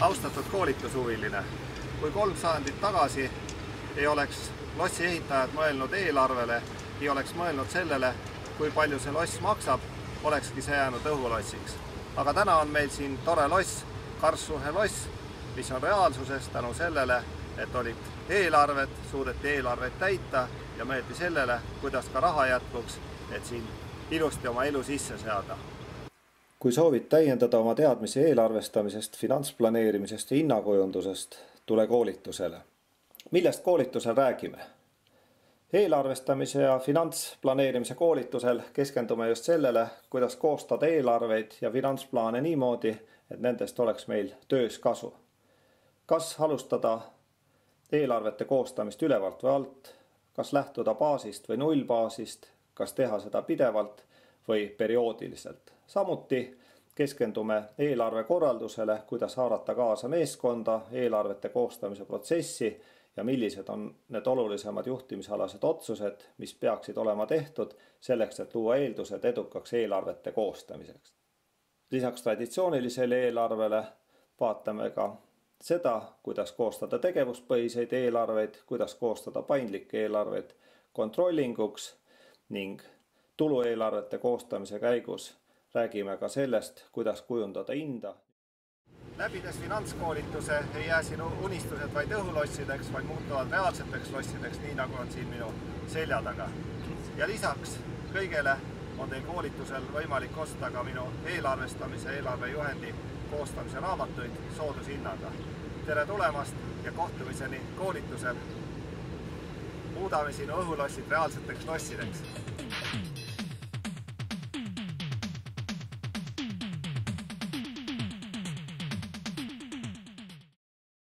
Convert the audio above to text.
Austatud koolitushuviline, kui 3 sajandit tagasi ei oleks lossi ehitajad mõelnud eelarvele, ei oleks mõelnud sellele, kui palju see loss maksab, olekski see jäänud õhulossiks. Aga täna on meil siin tore loss, Karlsruhe loss, mis on reaalsuses tänu sellele, et olid eelarved, suudeti eelarvet täita ja mõeldi sellele, kuidas ka raha jätkuks, et siin ilusti oma elu sisse seada. Kui soovid täiendada oma teadmisi eelarvestamisest, finantsplaneerimisest ja hinnakujundusest, tule koolitusele. Millest koolitusel räägime? Eelarvestamise ja finantsplaneerimise koolitusel keskendume just sellele, kuidas koostada eelarveid ja finantsplaane niimoodi, et nendest oleks meil töös kasu. Kas alustada eelarvete koostamist ülevalt või alt, kas lähtuda baasist või nullbaasist, kas teha seda pidevalt või perioodiliselt. Samuti keskendume eelarve korraldusele, kuidas haarata kaasa meeskonda, eelarvete koostamise protsessi ja millised on need olulisemad juhtimisalased otsused, mis peaksid olema tehtud selleks, et luua eeldused edukaks eelarvete koostamiseks. Lisaks traditsioonilisele eelarvele vaatame ka seda, kuidas koostada tegevuspõhiseid eelarveid, kuidas koostada paindlikke eelarveid kontrollinguks ning tulueelarvete koostamise käigus räägime ka sellest, kuidas kujundada hinda. Läbides finantskoolituse ei jää sinu unistused vaid õhulossideks, vaid muutuvad reaalseteks lossideks, nii nagu on siin minu selja taga. Ja lisaks kõigele on teil koolitusel võimalik osta ka minu eelarvestamise eelarvejuhendi koostamise raamatuid soodushinnaga. Tere tulemast ja kohtumiseni koolitusel. Muudame sinu õhulossid reaalseteks lossideks.